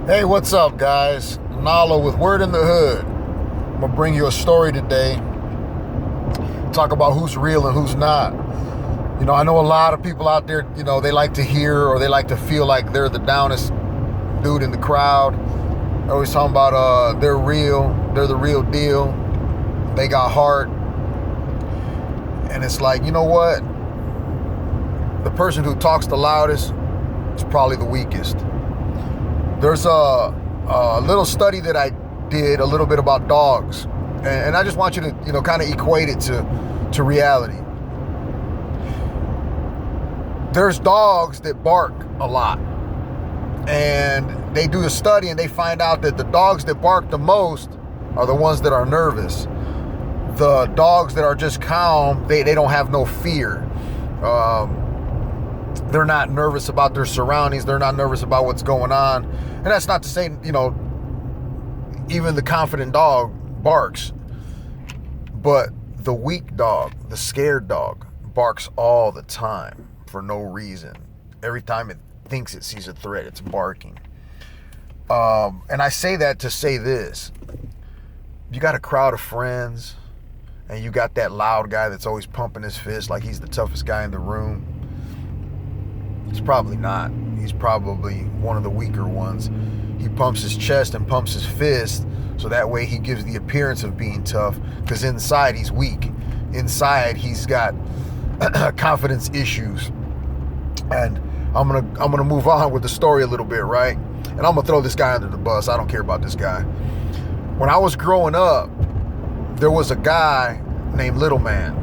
Hey, what's up, guys? Nalo with Word in the Hood. I'm gonna bring you a story today. Talk about who's real and who's not. I know a lot of people out there, they like to hear or they like to feel like they're the downest dude in the crowd. They're always talking about they're real, they're the real deal, they got heart. And it's like, you know what? The person who talks the loudest is probably the weakest. There's a little study that I did a little bit about dogs, and I just want you to, kind of equate it to reality. There's dogs that bark a lot, and they do a study and they find out that the dogs that bark the most are the ones that are nervous. The dogs that are just calm, they don't have no fear. They're not nervous about their surroundings. They're not nervous about what's going on. And that's not to say, even the confident dog barks. But the weak dog, the scared dog, barks all the time for no reason. Every time it thinks it sees a threat, it's barking. And I say that to say this. You got a crowd of friends, and you got that loud guy that's always pumping his fist like he's the toughest guy in the room. He's probably not. He's probably one of the weaker ones. He pumps his chest and pumps his fist so that way he gives the appearance of being tough, because inside he's weak. Inside he's got confidence issues. And I'm gonna move on with the story a little bit, right? And I'm gonna throw this guy under the bus. I don't care about this guy. When I was growing up, there was a guy named Little Man.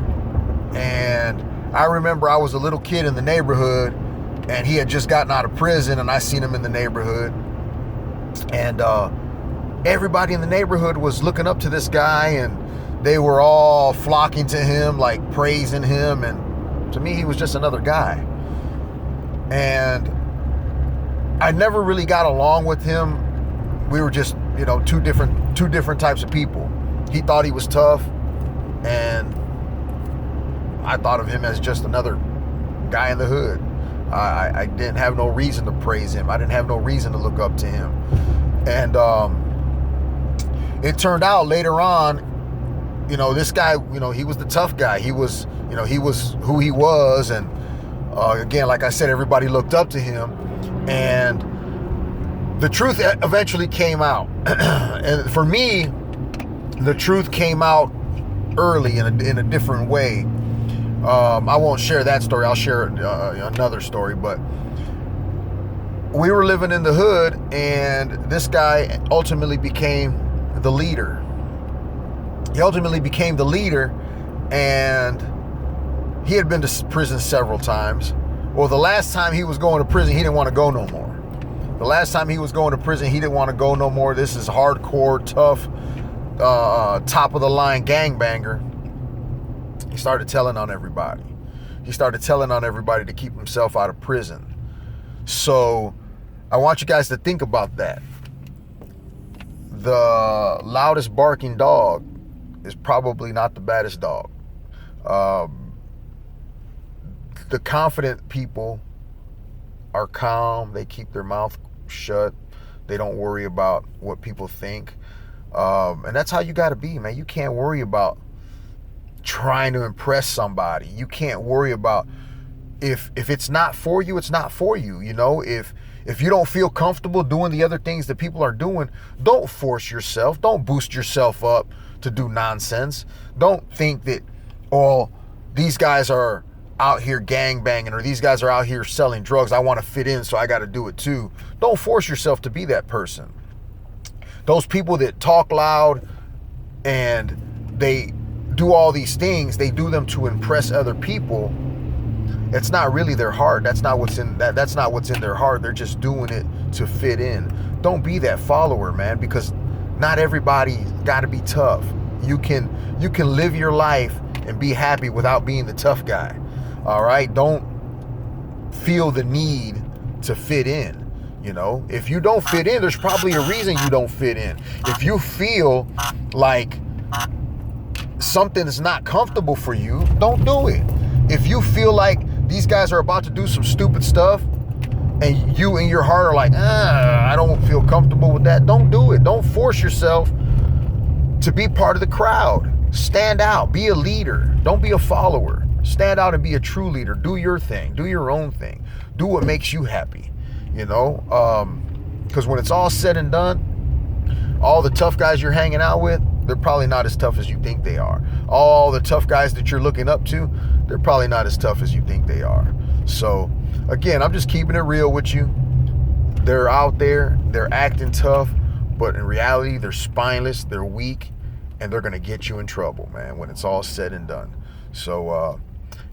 And I remember I was a little kid in the neighborhood, and he had just gotten out of prison, and I seen him in the neighborhood. And everybody in the neighborhood was looking up to this guy, and they were all flocking to him, like praising him. And to me, he was just another guy. And I never really got along with him. We were just, two different types of people. He thought he was tough, and I thought of him as just another guy in the hood. I didn't have no reason to praise him. I didn't have no reason to look up to him. And it turned out later on, this guy, he was the tough guy. He was who he was. And again, like I said, everybody looked up to him. And the truth eventually came out. And for me, the truth came out early in a different way. I won't share that story. I'll share another story. But we were living in the hood, and this guy ultimately became the leader. He ultimately became the leader, and he had been to prison several times. Well, the last time he was going to prison, he didn't want to go no more. The last time he was going to prison, he didn't want to go no more. This is hardcore, tough, top of the line gangbanger. He started telling on everybody. He started telling on everybody to keep himself out of prison. So I want you guys to think about that. The loudest barking dog is probably not the baddest dog. The confident people are calm. They keep their mouth shut. They don't worry about what people think. And that's how you got to be, man. You can't worry about trying to impress somebody. You can't worry about if it's not for you, it's not for you. If you don't feel comfortable doing the other things that people are doing, don't force yourself. Don't boost yourself up to do nonsense. Don't think that, these guys are out here gangbanging, or these guys are out here selling drugs. I want to fit in, so I got to do it too. Don't force yourself to be that person. Those people that talk loud and they do all these things, they do them to impress other people. It's not really their heart. That's not what's in their heart. They're just doing it to fit in. Don't be that follower, man, because not everybody got to be tough. You can live your life and be happy without being the tough guy. All right? Don't feel the need to fit in. If you don't fit in, there's probably a reason you don't fit in. If you feel like something is not comfortable for you, don't do it. If you feel like these guys are about to do some stupid stuff, and you in your heart are like, I don't feel comfortable with that, don't do it. Don't force yourself to be part of the crowd. Stand out. Be a leader. Don't be a follower. Stand out and be a true leader. Do your thing. Do your own thing. Do what makes you happy. You know, because when it's all said and done, all the tough guys you're hanging out with, they're probably not as tough as you think they are. All the tough guys that you're looking up to, they're probably not as tough as you think they are. So, again, I'm just keeping it real with you. They're out there, they're acting tough, but in reality, they're spineless, they're weak, and they're going to get you in trouble, man, when it's all said and done. So,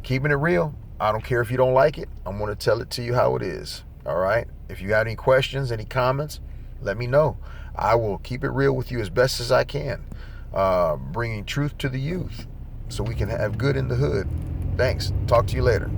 keeping it real, I don't care if you don't like it. I'm going to tell it to you how it is, all right? If you got any questions, any comments, let me know. I will keep it real with you as best as I can, bringing truth to the youth so we can have good in the hood. Thanks. Talk to you later.